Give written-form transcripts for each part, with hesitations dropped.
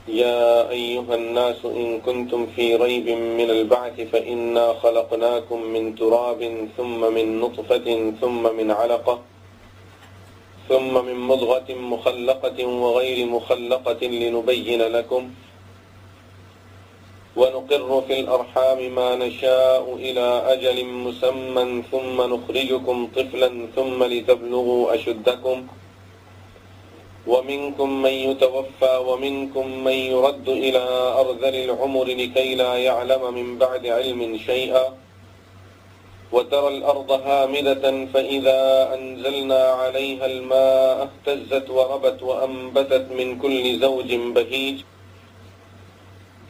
يا أيها الناس إن كنتم في ريب من البعث فإنا خلقناكم من تراب ثم من نطفة ثم من علقة ثم من مضغة مخلقة وغير مخلقة لنبين لكم ونقر في الأرحام ما نشاء إلى أجل مسمى ثم نخرجكم طفلا ثم لتبلغوا أشدكم ومنكم من يتوفى ومنكم من يرد إلى أرذل العمر لكي لا يعلم من بعد علم شيئا وترى الأرض هامدة فإذا أنزلنا عليها الماء اهتزت وربت وأنبتت من كل زوج بهيج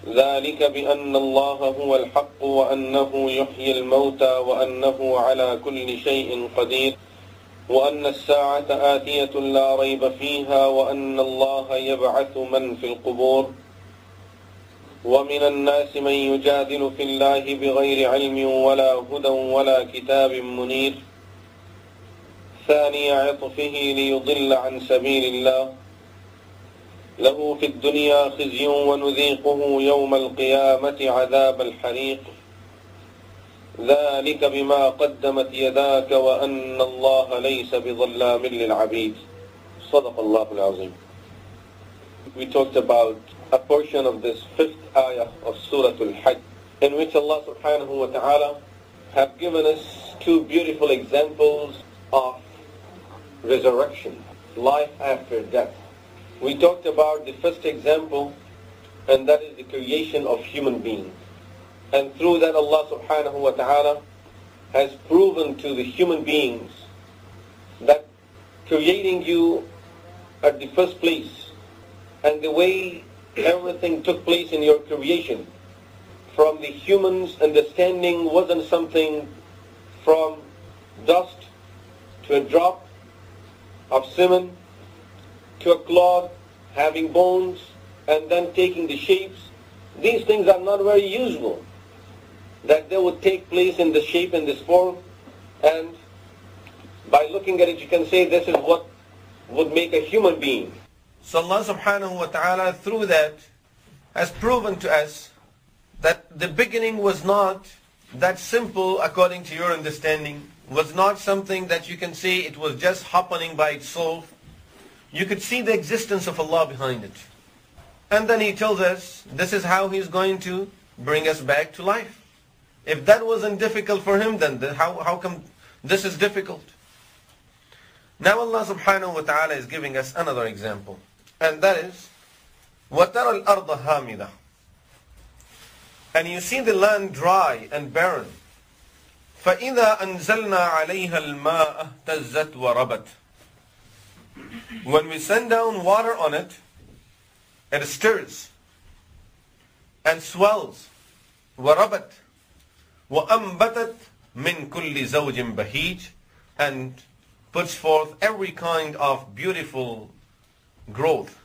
ذلك بأن الله هو الحق وأنه يحيي الموتى وأنه على كل شيء قدير وأن الساعة آتية لا ريب فيها وأن الله يبعث من في القبور ومن الناس من يجادل في الله بغير علم ولا هدى ولا كتاب منير ثاني عطفه ليضل عن سبيل الله له في الدنيا خزي ونذيقه يوم القيامة عذاب الحريق ذلك بما قدمت يداك وأن الله ليس بظلام للعبيد صدق الله العظيم. We talked about a portion of this fifth ayah of Surah Al-Hajj in which Allah subhanahu wa ta'ala have given us two beautiful examples of resurrection, life after death. We talked about the first example, and that is the creation of human beings. And through that Allah subhanahu wa ta'ala has proven to the human beings that creating you at the first place and the way everything took place in your creation from the human's understanding wasn't something from dust to a drop of semen to a cloth having bones and then taking the shapes. These things are not very usual, that they would take place in the shape and this form, and by looking at it you can say this is what would make a human being. So Allah subhanahu wa ta'ala through that has proven to us that the beginning was not that simple according to your understanding, was not something that you can say it was just happening by itself. You could see the existence of Allah behind it. And then He tells us this is how He's going to bring us back to life. If that wasn't difficult for Him, then how come this is difficult? Now Allah subhanahu wa ta'ala is giving us another example. And that is, وَتَرَى الْأَرْضَ هَامِدَةً. And you see the land dry and barren. فَإِذَا أَنزَلْنَا عَلَيْهَا الْمَاءَ اهْتَزَّتْ وَرَبَتْ. When we send down water on it, it stirs and swells. وَرَبَتْ وَأَنْبَتَتْ مِنْ كُلِّ زَوْجٍ بَهِيجٍ, and puts forth every kind of beautiful growth.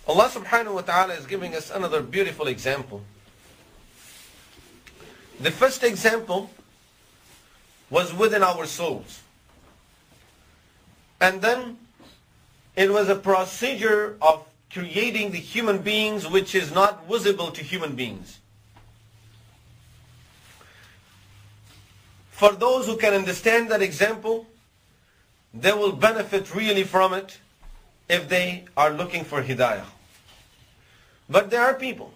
Allah subhanahu wa ta'ala is giving us another beautiful example. The first example was within our souls. And then it was a procedure of creating the human beings which is not visible to human beings. For those who can understand that example, they will benefit really from it if they are looking for hidayah. But there are people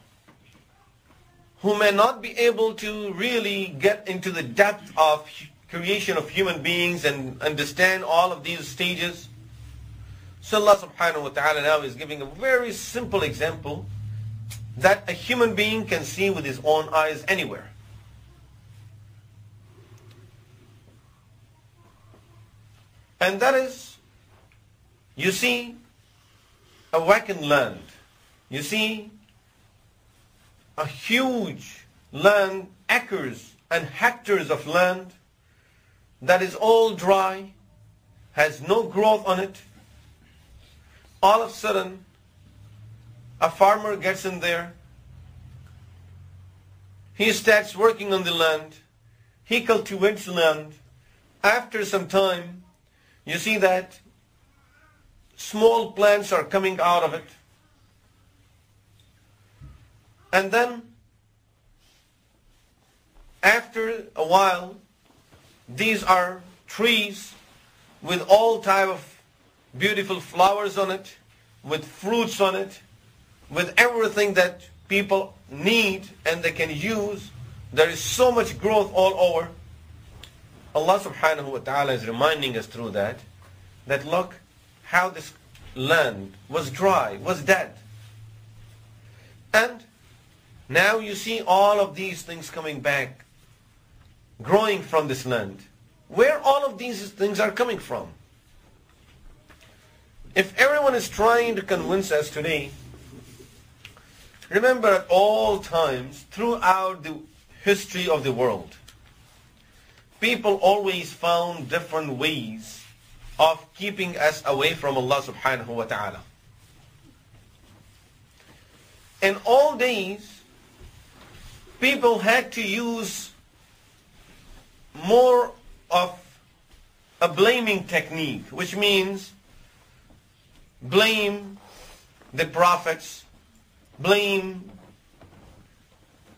who may not be able to really get into the depth of creation of human beings and understand all of these stages. So Allah subhanahu wa ta'ala now is giving a very simple example that a human being can see with his own eyes anywhere. And that is, you see a vacant land. You see a huge land, acres and hectares of land that is all dry, has no growth on it. All of a sudden, a farmer gets in there. He starts working on the land. He cultivates land. After some time, you see that small plants are coming out of it. And then, after a while, these are trees with all type of beautiful flowers on it, with fruits on it, with everything that people need and they can use. There is so much growth all over. Allah subhanahu wa ta'ala is reminding us through that look how this land was dry, was dead. And now you see all of these things coming back, growing from this land. Where all of these things are coming from? If everyone is trying to convince us today, remember at all times throughout the history of the world, people always found different ways of keeping us away from Allah subhanahu wa ta'ala. In all days, people had to use more of a blaming technique, which means blame the prophets, blame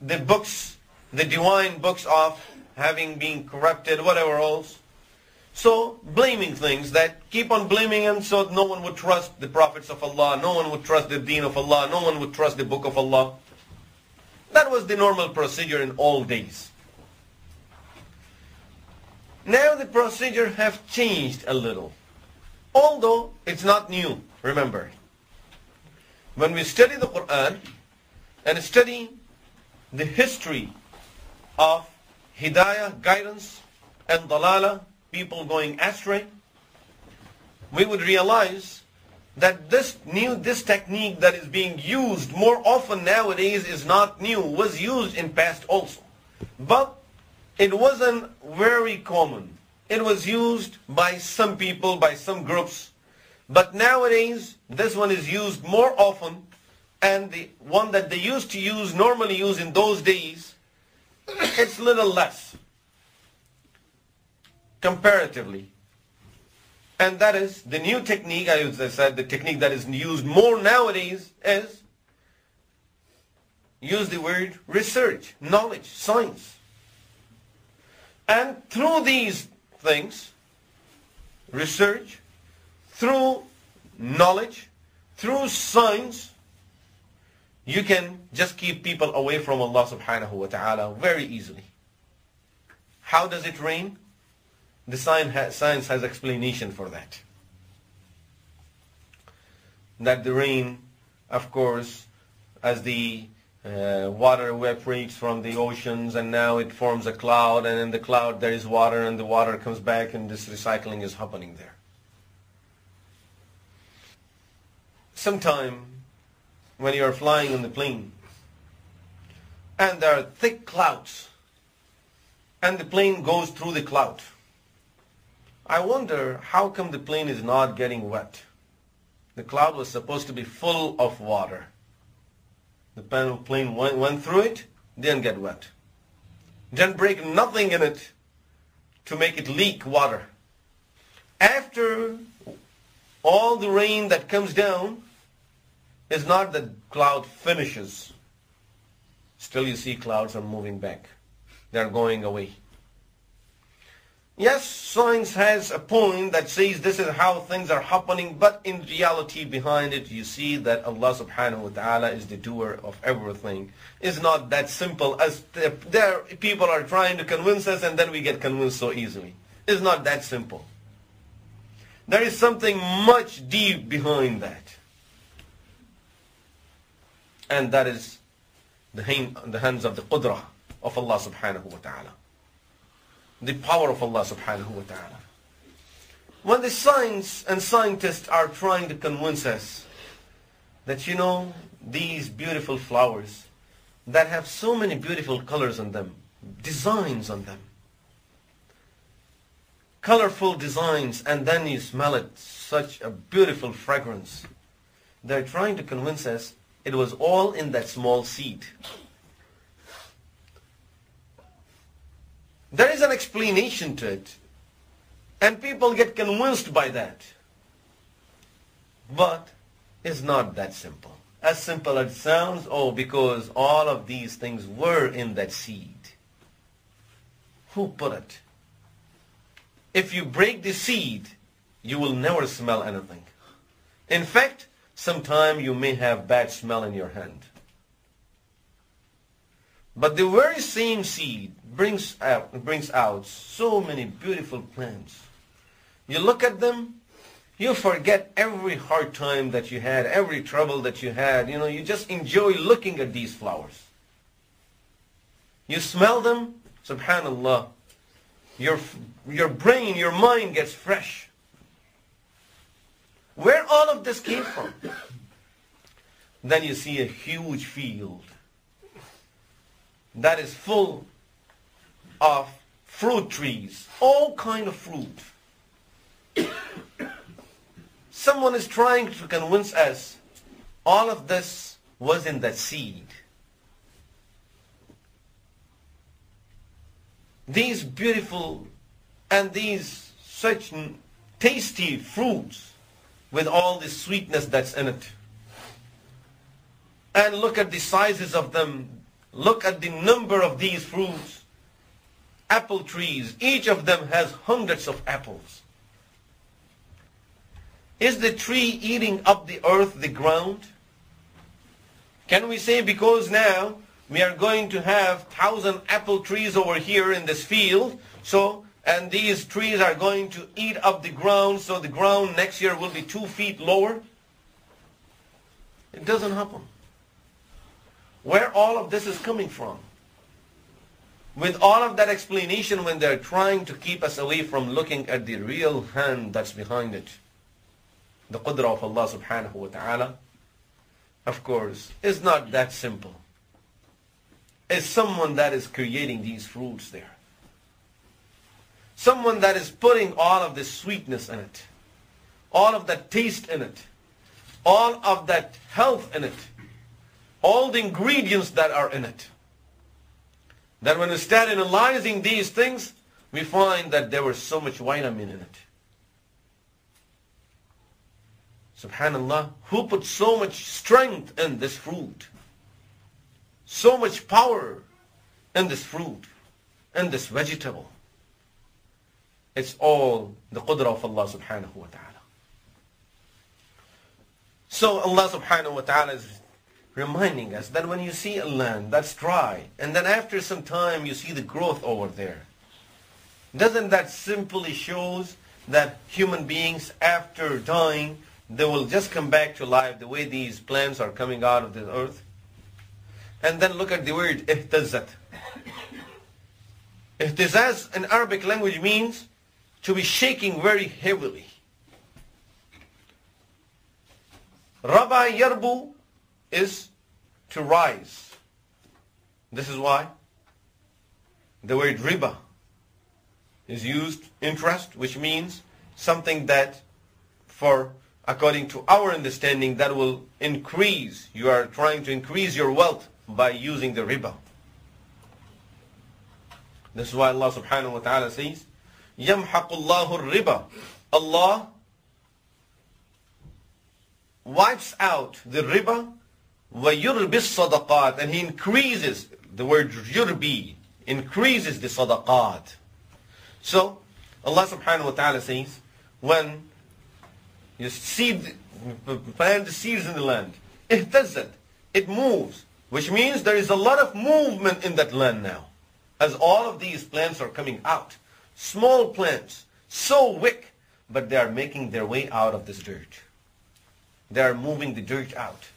the books, the divine books of having been corrupted, whatever else. So blaming things, that keep on blaming them, so no one would trust the prophets of Allah, no one would trust the deen of Allah, no one would trust the book of Allah. That was the normal procedure in all days. Now the procedure have changed a little, although it's not new. Remember, when we study the Quran and study the history of hidayah, guidance, and dalala, people going astray, we would realize that this technique that is being used more often nowadays is not new, was used in past also. But it wasn't very common. It was used by some people, by some groups. But nowadays, this one is used more often, and the one that they used to use, normally use in those days, it's little less, comparatively. And that is the new technique, as I said, the technique that is used more nowadays is, use the word research, knowledge, science. And through these things, research, through knowledge, through science, you can just keep people away from Allah subhanahu wa ta'ala very easily. How does it rain? The science has explanation for that. That the rain, of course, as the water evaporates from the oceans and now it forms a cloud, and in the cloud there is water and the water comes back, and this recycling is happening there. Sometime when you are flying on the plane and there are thick clouds and the plane goes through the cloud, I wonder how come the plane is not getting wet. The cloud was supposed to be full of water. The plane went through it, didn't get wet. Didn't break nothing in it to make it leak water. After all the rain that comes down, it's not that cloud finishes. Still you see clouds are moving back. They're going away. Yes, science has a point that says this is how things are happening, but in reality behind it you see that Allah subhanahu wa ta'ala is the doer of everything. It's not that simple as there people are trying to convince us and then we get convinced so easily. It's not that simple. There is something much deep behind that. And that is the hands of the qudrah of Allah subhanahu wa ta'ala. The power of Allah subhanahu wa ta'ala. When the science and scientists are trying to convince us that, these beautiful flowers that have so many beautiful colors on them, designs on them, colorful designs, and then you smell it, such a beautiful fragrance. They're trying to convince us it was all in that small seed. There is an explanation to it, and people get convinced by that. But it's not that simple. as simple as it sounds? Oh, because all of these things were in that seed. Who put it? If you break the seed, you will never smell anything. In fact, sometime you may have bad smell in your hand. But the very same seed brings out so many beautiful plants. You look at them, you forget every hard time that you had, every trouble that you had. You know, you just enjoy looking at these flowers. You smell them, subhanallah, your brain, your mind gets fresh. Where all of this came from? Then you see a huge field that is full of fruit trees, all kind of fruit. Someone is trying to convince us all of this was in that seed. These beautiful and these such tasty fruits with all the sweetness that's in it. And look at the sizes of them. Look at the number of these fruits. Apple trees, each of them has hundreds of apples. Is the tree eating up the earth, the ground? Can we say because now we are going to have 1,000 apple trees over here in this field, and these trees are going to eat up the ground, so the ground next year will be 2 feet lower? It doesn't happen. Where all of this is coming from? With all of that explanation when they're trying to keep us away from looking at the real hand that's behind it. The qudra of Allah subhanahu wa ta'ala, of course, is not that simple. It's someone that is creating these fruits there. Someone that is putting all of this sweetness in it. All of that taste in it. All of that health in it. All the ingredients that are in it. That when we start analyzing these things, we find that there was so much vitamin in it. Subhanallah, who put so much strength in this fruit? So much power in this fruit, in this vegetable. It's all the qudra of Allah subhanahu wa ta'ala. So Allah subhanahu wa ta'ala is reminding us that when you see a land that's dry, and then after some time you see the growth over there, doesn't that simply shows that human beings after dying, they will just come back to life the way these plants are coming out of the earth? And then look at the word ihtazat. Ihtizaz in Arabic language means to be shaking very heavily. Raba yarbu is to rise. This is why the word riba is used, interest, which means something that according to our understanding, that will increase. You are trying to increase your wealth by using the riba. This is why Allah subhanahu wa ta'ala says, يَمْحَقُ اللَّهُ الرِّبَى. Allah wipes out the riba, وَيُرْبِ الصَّدَقَاتِ, and He increases, the word yurbi, increases the sadaqat. So, Allah subhanahu wa ta'ala says, when you plant the seeds in the land, it moves, which means there is a lot of movement in that land now. As all of these plants are coming out. Small plants, so weak, but they are making their way out of this dirt. They are moving the dirt out.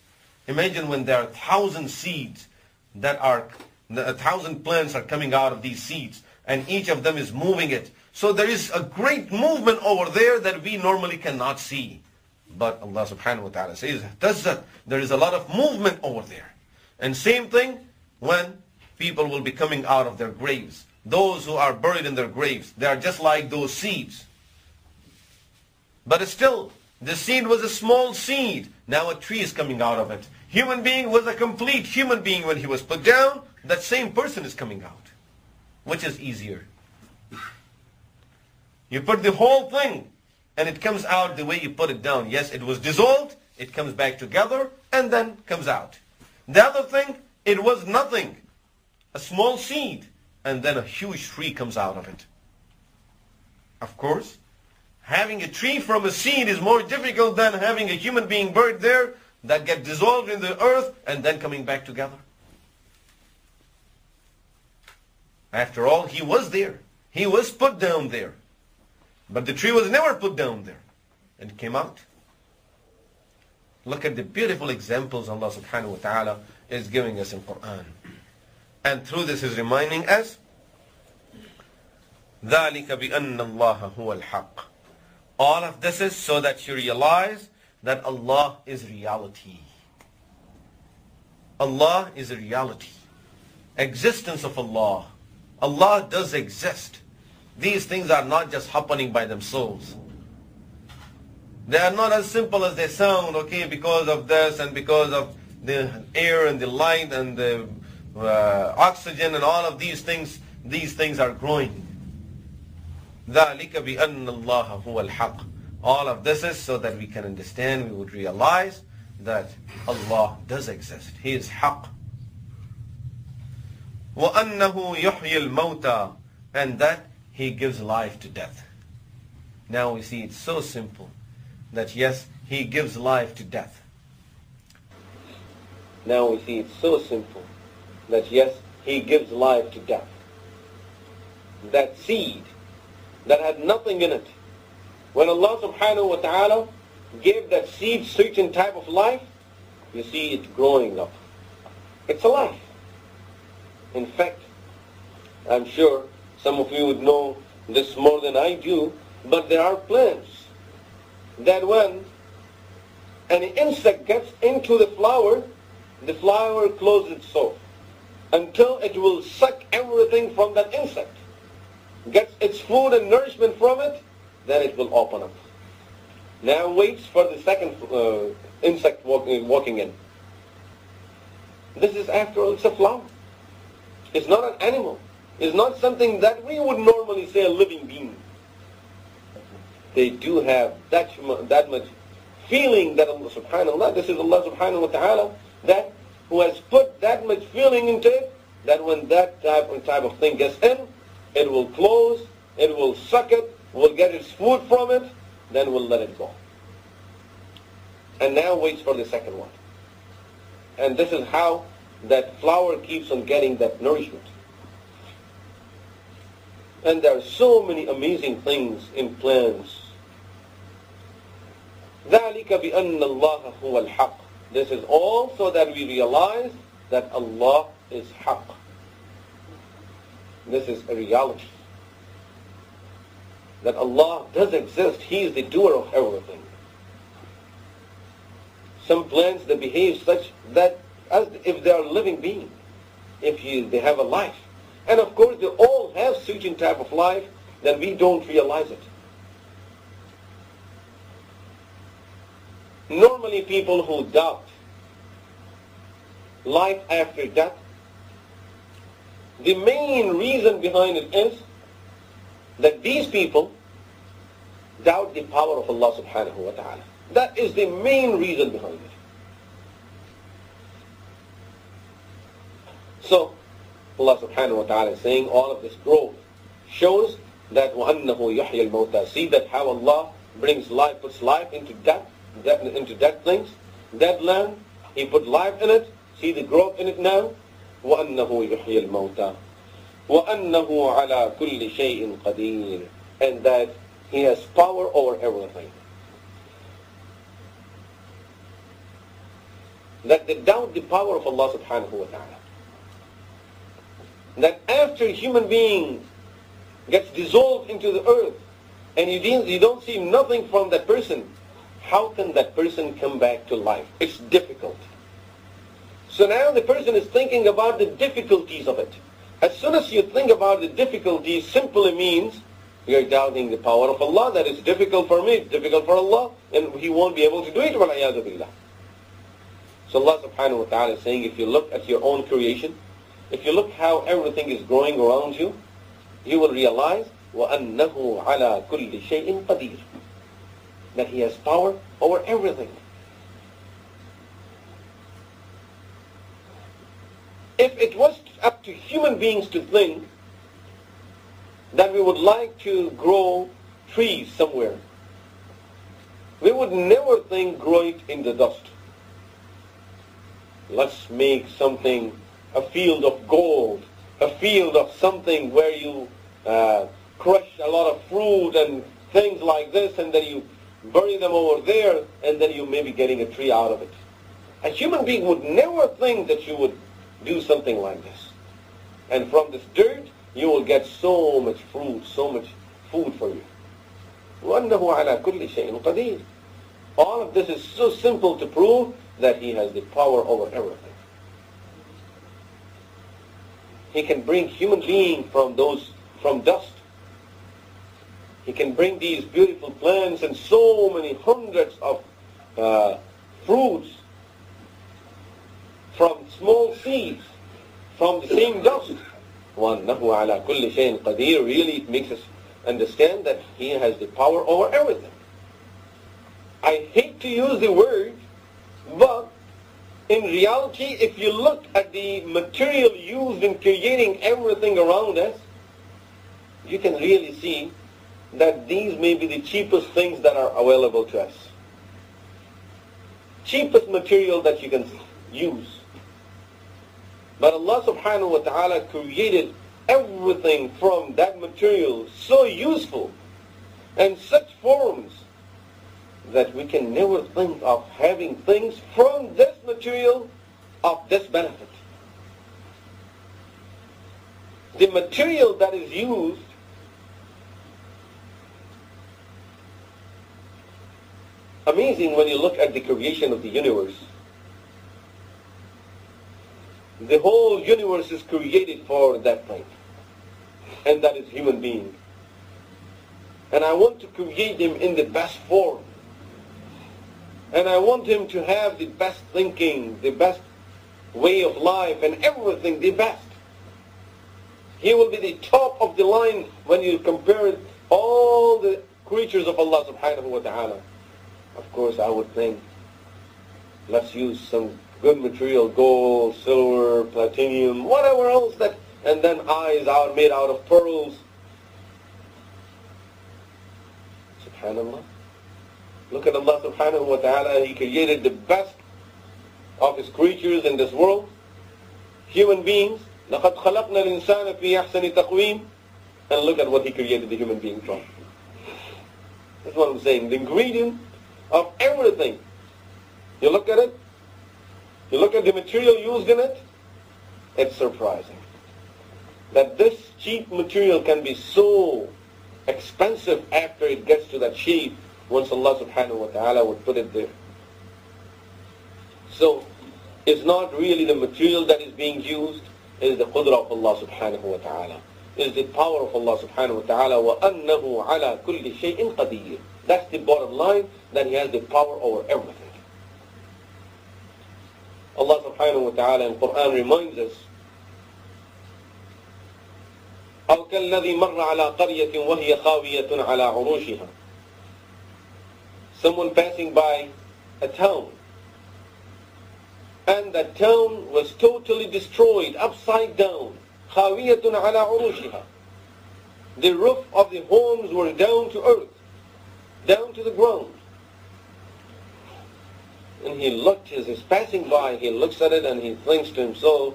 Imagine when there are 1,000 seeds that are, 1,000 plants are coming out of these seeds, and each of them is moving it. So there is a great movement over there that we normally cannot see. But Allah subhanahu wa ta'ala says, there is a lot of movement over there. And same thing when people will be coming out of their graves. Those who are buried in their graves, they are just like those seeds. But still, the seed was a small seed. Now a tree is coming out of it. Human being was a complete human being when he was put down. That same person is coming out. Which is easier? You put the whole thing and it comes out the way you put it down. Yes, it was dissolved. it comes back together and then comes out. The other thing, it was nothing, a small seed, and then a huge tree comes out of it. Of course, having a tree from a seed is more difficult than having a human being buried there that get dissolved in the earth and then coming back together. After all, he was there. He was put down there. But the tree was never put down there. And it came out. Look at the beautiful examples Allah subhanahu wa ta'ala is giving us in Quran. And through this is reminding us, ذَلِكَ بِأَنَّ اللَّهَ هُوَ الْحَقِّ. All of this is so that you realize that Allah is reality. Allah is a reality. Existence of Allah. Allah does exist. These things are not just happening by themselves. They are not as simple as they sound, okay, because of this and because of the air and the light and the oxygen and all of these things are growing. ذَلِكَ بِأَنَّ اللَّهَ هُوَ الْحَقِّ. All of this is so that we can understand, we would realize that Allah does exist. He is haqq. وَأَنَّهُ يُحْيِي الْمَوْتَى. And that He gives life to death. Now we see it's so simple that yes, He gives life to death. Now we see it's so simple that yes, He gives life to death. That seed that had nothing in it, when Allah subhanahu wa ta'ala gave that seed certain type of life, you see it growing up. It's alive. In fact, I'm sure some of you would know this more than I do, but there are plants that when an insect gets into the flower closes itself until it will suck everything from that insect, gets its food and nourishment from it, then it will open up. Now waits for the second insect walking in. This is, after all, it's a flower. It's not an animal. It's not something that we would normally say a living being. They do have that much feeling that Allah subhanahu wa ta'ala, this is Allah subhanahu wa ta'ala, that who has put that much feeling into it, that when that type of thing gets in, it will close, it will suck it, will get its food from it, then will let it go. And now waits for the second one. And this is how that flower keeps on getting that nourishment. And there are so many amazing things in plants. ذَلِكَ بِأَنَّ اللَّهَ هُوَ الْحَقِّ. This is all so that we realize that Allah is haqq. This is a reality. That Allah does exist. He is the doer of everything. Some plants, they behave such that as if they are living beings, they have a life. And of course they all have certain type of life that we don't realize it. Normally people who doubt life after death, the main reason behind it is that these people doubt the power of Allah subhanahu wa ta'ala. That is the main reason behind it. So Allah subhanahu wa ta'ala is saying all of this growth shows that وَأَنَّهُ يُحْيِي الْمَوْتَى. See that how Allah brings life, puts life into death things, dead land, He put life in it. See the growth in it now. وَأَنَّهُ يُحْيِي الْمَوْتَى وَأَنَّهُ عَلَى كُلِّ شَيْءٍ قَدِيرٌ. And that He has power over everything. That they doubt the power of Allah subhanahu wa ta'ala. That after a human being gets dissolved into the earth and you don't see nothing from that person, how can that person come back to life? It's difficult. So now the person is thinking about the difficulties of it. As soon as you think about the difficulties, simply means you're doubting the power of Allah, that it's difficult for me, it's difficult for Allah, and He won't be able to do it. وَالْعِيَاذُ بِاللَّهِ. So Allah subhanahu wa ta'ala is saying, if you look at your own creation, if you look how everything is growing around you, you will realize وَأَنَّهُ عَلَى كُلِّ شَيْءٍ قَدِيرٌ. That He has power over everything. If it was up to human beings to think that we would like to grow trees somewhere, we would never think grow it in the dust. Let's make something, a field of gold, a field of something where you crush a lot of fruit and things like this, and then you bury them over there, and then you may be getting a tree out of it. A human being would never think that you would do something like this. And from this dirt, you will get so much fruit, so much food for you. وَأَنَّهُ عَلَى كُلِّ شَيْءٍ قَدِيرٌ. All of this is so simple to prove that He has the power over everything. He can bring human beings from dust. He can bring these beautiful plants and so many hundreds of fruits from small seeds, from the same dust. وَأَنَّهُ عَلَى كُلِّ شَيْءٍ قَدِيرٌ. Really, it makes us understand that He has the power over everything. I hate to use the word, but in reality, if you look at the material used in creating everything around us, you can really see that these may be the cheapest things that are available to us. Cheapest material that you can use. But Allah subhanahu wa ta'ala created everything from that material so useful and such forms that we can never think of having things from this material of this benefit. The material that is used amazing when you look at the creation of the universe. The whole universe is created for that thing, and that is human being. And I want to create him in the best form. And I want him to have the best thinking, the best way of life, and everything the best. He will be the top of the line when you compare all the creatures of Allah subhanahu wa ta'ala. Of course, I would think, let's use some good material, gold, silver, platinum, whatever else that, and then eyes are made out of pearls. Subhanallah. Look at Allah subhanahu wa ta'ala. He created the best of His creatures in this world. Human beings. لَقَدْ خَلَقْنَا الْإِنسَانَ فِي أَحْسَنِ تَقْوِيمٍ. And look at what He created the human being from. That's what I'm saying. The ingredient of everything. You look at it. You look at the material used in it. It's surprising that this cheap material can be so expensive after it gets to that shape, once Allah subhanahu wa ta'ala would put it there. So it's not really the material that is being used, it is the qudra of Allah subhanahu wa ta'ala. It is the power of Allah subhanahu wa ta'ala. وَأَنَّهُ عَلَى كُلِّ شَيْءٍ قَدِيرٌ. That's the bottom line, that He has the power over everything. Allah subhanahu wa ta'ala in Quran reminds us, أَوْ كَالَّذِي مَرَّ عَلَى قَرْيَةٍ وَهِيَ خَاوِيَةٌ عَلَى عُرُوشِهَا. Someone passing by a town, and that town was totally destroyed, upside down. خَاوِيَةٌ عَلَى عُرُوشِهَا. The roof of the homes were down to earth, down to the ground. And he looked, as he's passing by, he looks at it and he thinks to himself,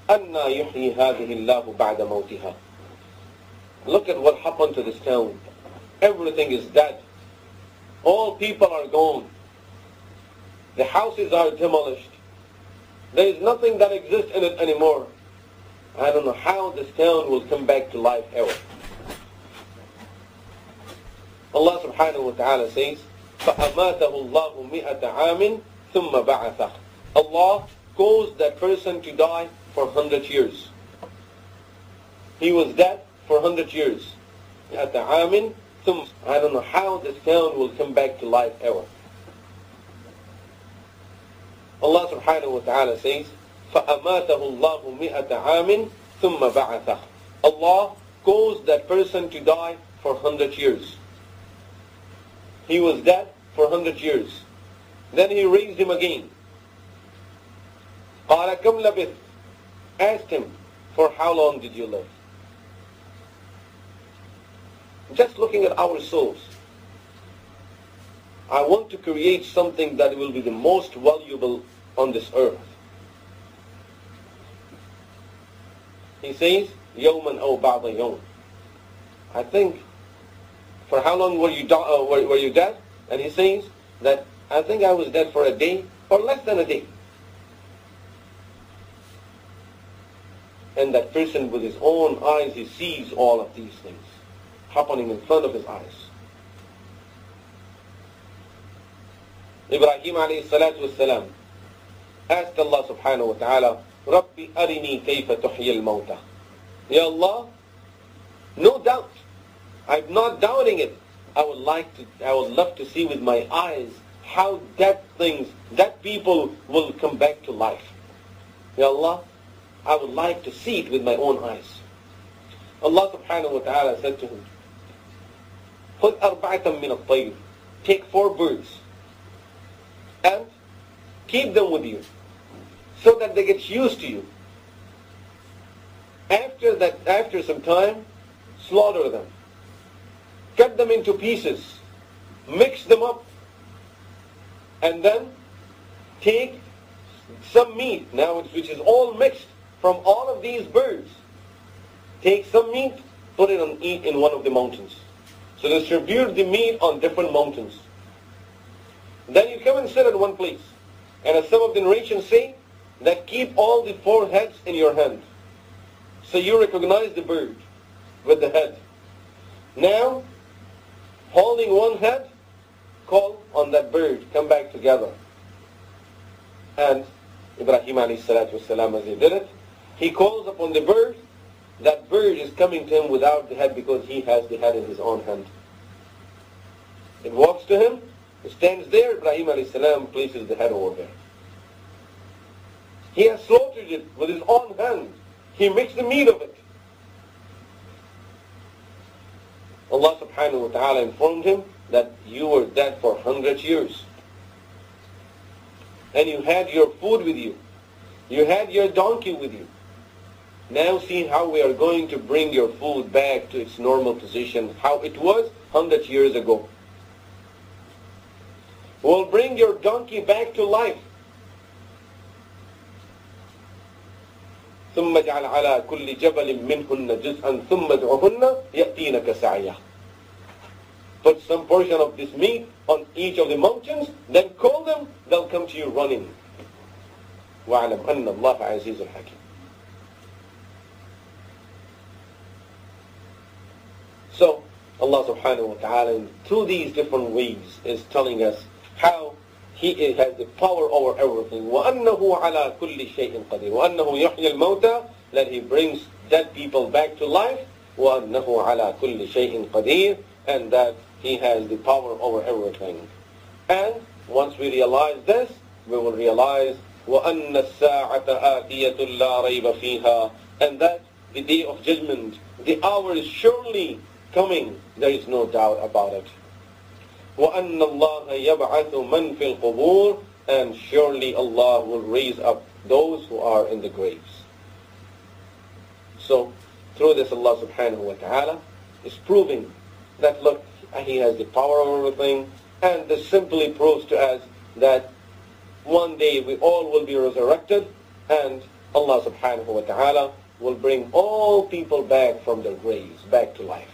أَنَّا يُحْيِي هَذِهِ اللَّهُ بَعْدَ مَوْتِهَا. Look at what happened to this town. Everything is dead. All people are gone. The houses are demolished. There is nothing that exists in it anymore. I don't know how this town will come back to life ever. Allah subhanahu wa ta'ala says, فَأَمَاتَهُ اللَّهُ مِئَةَ عَامٍ ثُمَّ بَعَثَهُ. Allah caused that person to die for 100 years. He was dead for 100 years. مِئَةَ عَامٍ ثُمَّ. I don't know how this town will come back to life ever. Allah subhanahu wa ta'ala says, فَأَمَاتَهُ اللَّهُ مِئَةَ عَامٍ ثُمَّ بَعَثَهُ. Allah caused that person to die for 100 years. He was dead for 100 years. Then He raised him again. قَالَ كَمْ لَبِثْتَ. asked him, for how long did you live? Just looking at our souls, I want to create something that will be the most valuable on this earth. He says, يَوْمًا أَوْ بَعْضَ يَوْمٍ. I think, for how long were you dead? And he says that, I think I was dead for a day or less than a day. And that person with his own eyes, he sees all of these things happening in front of his eyes. Ibrahim alayhi salatu wassalam asked Allah subhanahu wa ta'ala, Rabbi arini kayfa tuhyi al-mawta. Ya Allah, no doubt, I'm not doubting it. I would love to see with my eyes how that people will come back to life. Ya Allah, I would like to see it with my own eyes. Allah subhanahu wa ta'ala said to him, خُذْ أَرْبَعَةً مِّنَ الطَّيْرِ. Take 4 birds and keep them with you so that they get used to you. After some time, slaughter them. Cut them into pieces. Mix them up. And then take some meat, now which is all mixed from all of these birds. Take some meat, put it on eat in one of the mountains. So distribute the meat on different mountains. Then you come and sit at one place. And as some of the narrations say, that keep all the 4 heads in your hand. So you recognize the bird with the head. Now, holding one head, call on that bird, come back together. And Ibrahim alayhi salatu wasalam, as he did it, he calls upon the bird. That bird is coming to him without the head because he has the head in his own hand. It walks to him, it stands there, Ibrahim alayhi salam places the head over there. He has slaughtered it with his own hand. He makes the meat of it. Allah subhanahu wa ta'ala informed him that you were dead for 100 years. And you had your food with you. You had your donkey with you. Now see how we are going to bring your food back to its normal position, how it was 100 years ago. We'll bring your donkey back to life. ثم اجعل على كل جبل منهن جزءا ثم ادعهن يأتينك سعيا. Put some portion of this meat on each of the mountains, then call them, they'll come to you running. وَاعْلَمْ أَنَّ اللَّهَ عَزِيزٌ حَكِيمٌ. So, Allah subhanahu wa ta'ala, through these different ways, is telling us how He has the power over everything. وَأَنَّهُ عَلَى كُلِّ شَيْءٍ قَدِيرٌ. وَأَنَّهُ يُحْيِي الْمَوْتَى. That He brings dead people back to life. وَأَنَّهُ عَلَى كُلِّ شَيْءٍ قَدِيرٌ. And that He has the power over everything. And once we realize this, we will realize وَأَنَّ السَّاعَةَ آتِيَةٌ لَا رَيْبَ فِيهَا. And that the day of judgment, the hour is surely coming. There is no doubt about it. وَأَنَّ اللَّهَ يَبْعَثُ مَنْ فِي الْقُبُورِ. And surely Allah will raise up those who are in the graves. So, through this Allah subhanahu wa ta'ala is proving that look, He has the power over everything, and this simply proves to us that one day we all will be resurrected, and Allah subhanahu wa ta'ala will bring all people back from their graves, back to life.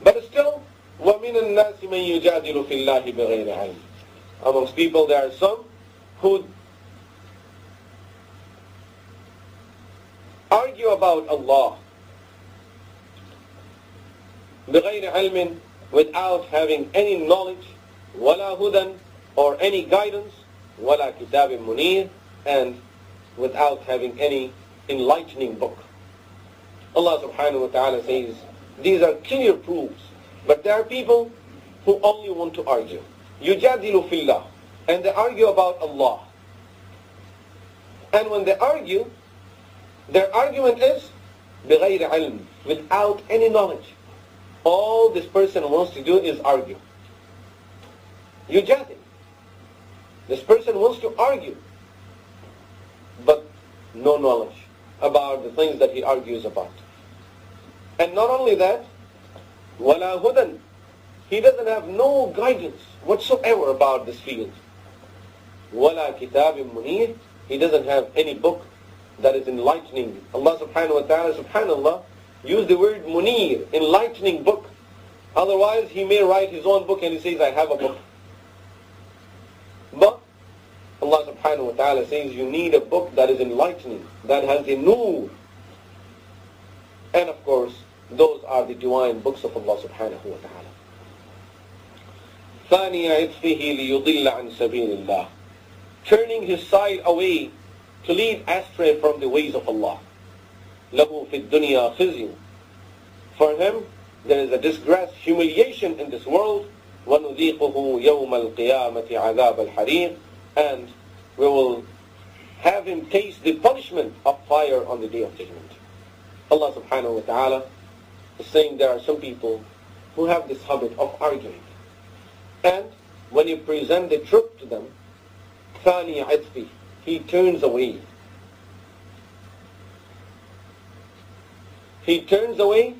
But still, وَمِنَ النَّاسِ مَنْ يُجَادِلُ فِي اللَّهِ بِغَيْرِ عِلْمٍ. Amongst people there are some who argue about Allah بِغَيْرِ عِلْمٍ, without having any knowledge, وَلَا هُدًى, or any guidance, وَلَا كِتَابٍ مُنِيرٍ, and without having any enlightening book. Allah subhanahu wa ta'ala says, these are clear proofs, but there are people who only want to argue. يُجَادِلُ فِي اللَّهِ, and they argue about Allah. And when they argue, their argument is بِغَيْرِ عِلْمٍ, without any knowledge. All this person wants to do is argue. Yujadil. This person wants to argue, but no knowledge about the things that he argues about. And not only that, وَلَا هُدًى, he doesn't have no guidance whatsoever about this field. وَلَا كِتَابٍ مُنِيرٍ, he doesn't have any book that is enlightening. Allah subhanahu wa ta'ala, subhanallah, used the word munir, enlightening book. Otherwise, he may write his own book and he says, I have a book. But Allah subhanahu wa ta'ala says, you need a book that is enlightening, that has a nur. And of course, those are the divine books of Allah subhanahu wa ta'ala. ثاني عطفه ليضل عن سبيل الله, turning his side away to lead astray from the ways of Allah. له في الدنيا خزي, for him there is a disgrace, humiliation in this world. وَنُذِيقُهُ يَوْمَ الْقِيَامَةِ عَذَابَ الْحَرِيقِ, and we will have him taste the punishment of fire on the day of judgment. Allah subhanahu wa ta'ala is saying there are some people who have this habit of arguing. And when you present the truth to them, ثَانِي عِطْفِي, he turns away. He turns away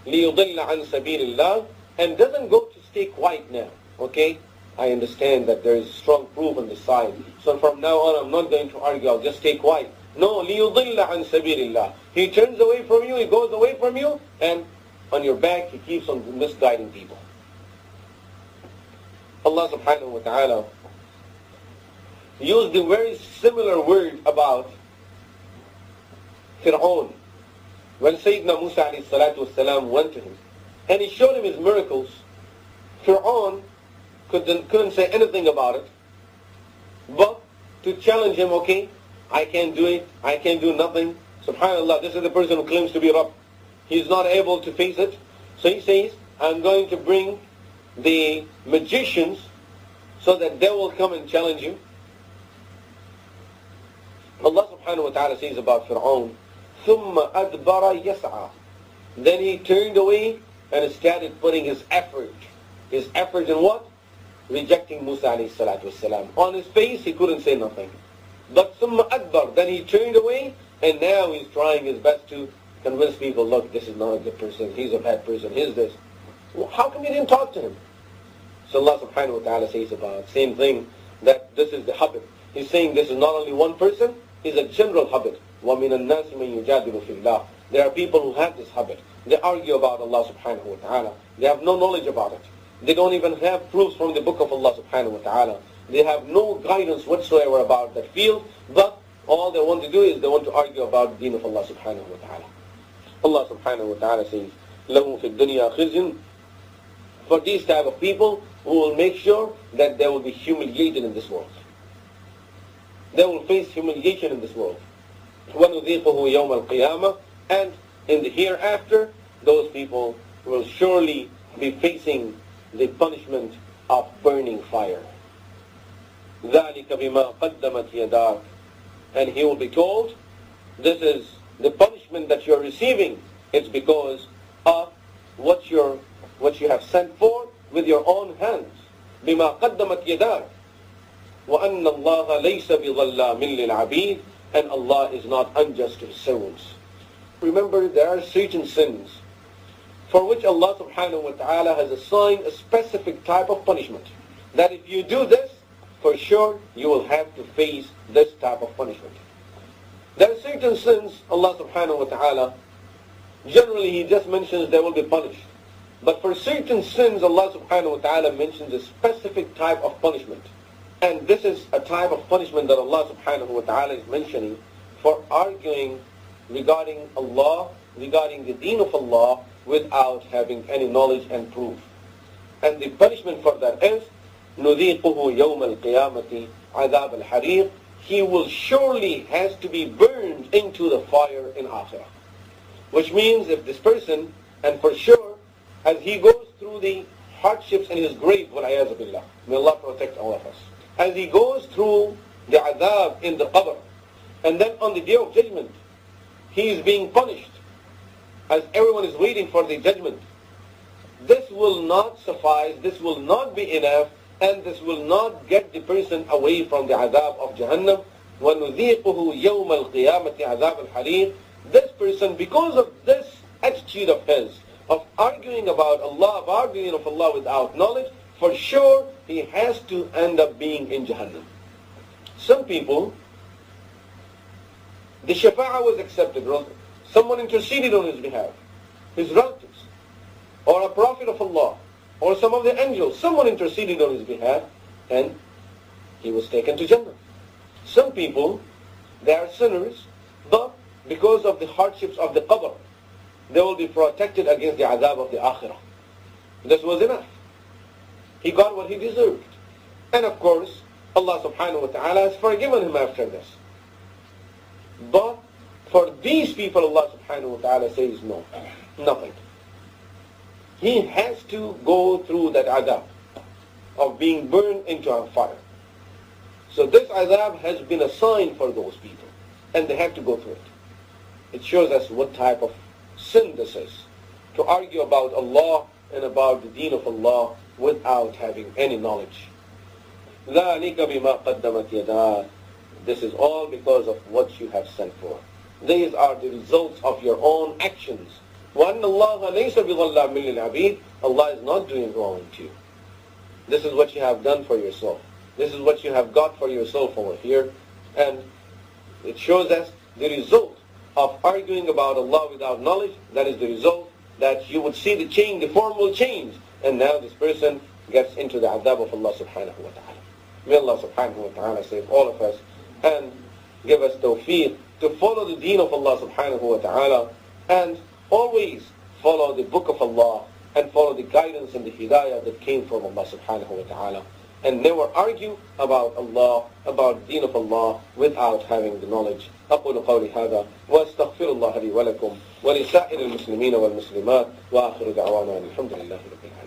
لِيُضِلَّ عَنْ سَبِيلِ اللَّهِ, and doesn't go to stay quiet now. Okay? I understand that there is strong proof on this side. So from now on, I'm not going to argue. I'll just stay quiet. No, لِيُضِلَّ عَنْ سَبِيلِ اللَّهِ. He turns away from you, he goes away from you, and on your back, he keeps on misguiding people. Allah subhanahu wa ta'ala used a very similar word about Fir'aun. When Sayyidina Musa alayhi salatu wasalam went to him, and he showed him his miracles, Fir'aun couldn't say anything about it, but to challenge him, okay, I can't do it, I can't do nothing. SubhanAllah, this is the person who claims to be Rabb. He's not able to face it. So he says, I'm going to bring the magicians so that they will come and challenge you. Allah subhanahu wa ta'ala says about Fir'aun, ثُمَّ أَدْبَرَ يَسْعَى, then he turned away and started putting his effort. His effort in what? Rejecting Musa alayhi salatu wasalam. On his face, he couldn't say nothing. But ثُمَّ أَدْبَرَ, then he turned away, and now he's trying his best to convince people, look, this is not a good person, he's a bad person, he's this. Well, how come you didn't talk to him? So Allah subhanahu wa ta'ala says about the same thing, that this is the habit. He's saying this is not only one person, it's a general habit. وَمِنَ النَّاسِ مَنْ يُجَادِلُ فِي اللَّهِ, there are people who have this habit. They argue about Allah subhanahu wa ta'ala. They have no knowledge about it. They don't even have proofs from the book of Allah subhanahu wa ta'ala. They have no guidance whatsoever about that field, but all they want to do is they want to argue about the deen of Allah subhanahu wa ta'ala. Allah subhanahu wa ta'ala says, لَهُ فِي الدُّنْيَا خِزْيٌ, for these type of people who will make sure that they will be humiliated in this world. They will face humiliation in this world. وَنُذِيقُهُ يَوْمَ الْقِيَامَةِ, and in the hereafter, those people will surely be facing the punishment of burning fire. ذَلِكَ بِمَا قَدَّمَتْ يَدَاكَ, and he will be told, this is the punishment that you're receiving. It's because of what you have sent forth with your own hands. بِمَا قَدَّمَتْ يَدَاكَ وَأَنَّ اللَّهَ لَيْسَ بِظَلَّامٍ لِلْعَبِيدِ, and Allah is not unjust to His servants. Remember, there are certain sins for which Allah subhanahu wa ta'ala has assigned a specific type of punishment. That if you do this, for sure you will have to face this type of punishment. There are certain sins, Allah subhanahu wa ta'ala, generally He just mentions they will be punished. But for certain sins, Allah subhanahu wa ta'ala mentions a specific type of punishment. And this is a type of punishment that Allah subhanahu wa ta'ala is mentioning for arguing regarding Allah, regarding the deen of Allah, without having any knowledge and proof. And the punishment for that is, نُذِيقُهُ يَوْمَ الْقِيَامَةِ عَذَابَ الْحَرِيقِ, he will surely has to be burned into the fire in Akhirah. Which means if this person, and for sure, as he goes through the hardships in his grave, وَالْعِيَاذُ بِاللَّهِ, may Allah protect all of us. As he goes through the adhab in the qabr, and then on the day of judgment, he is being punished, as everyone is waiting for the judgment. This will not suffice, this will not be enough, and this will not get the person away from the adhab of Jahannam, وَنُذِيقُهُ يَوْمَ الْقِيَامَةِ عَذَابَ الْحَرِيقِ. This person, because of this attitude of his, of arguing about Allah, about the deen of Allah without knowledge, for sure he has to end up being in Jahannam. Some people, the shafa'ah was accepted. Someone interceded on his behalf, his relatives, or a prophet of Allah, or some of the angels. Someone interceded on his behalf, and he was taken to Jannah. Some people, they are sinners, but because of the hardships of the qabr, they will be protected against the azab of the akhirah. This was enough. He got what he deserved. And of course, Allah subhanahu wa ta'ala has forgiven him after this. But for these people, Allah subhanahu wa ta'ala says no, nothing. He has to go through that azab of being burned into a fire. So this azab has been assigned for those people, and they have to go through it. It shows us what type of sin this is, to argue about Allah and about the deen of Allah without having any knowledge. ذَلِكَ بِمَا قَدَّمَتْ يَدَاكَ. This is all because of what you have sent for. These are the results of your own actions. وَأَنَّ اللَّهَ لَيْسَ بِظَلَّامٍ لِلْعَبِيدِ. Allah is not doing wrong to you. This is what you have done for yourself. This is what you have got for yourself over here. And it shows us the result of arguing about Allah without knowledge. That is the result that you would see the change, the form will change. And now this person gets into the adab of Allah subhanahu wa ta'ala. May Allah subhanahu wa ta'ala save all of us and give us tawfiq to follow the deen of Allah subhanahu wa ta'ala, and always follow the book of Allah and follow the guidance and the hidayah that came from Allah subhanahu wa ta'ala, and never argue about Allah, about the deen of Allah without having the knowledge. أقول قولي هذا وأستغفر الله لي ولكم ولسائر المسلمين والمسلمات وآخر دعوانا الحمد لله رب العالمين.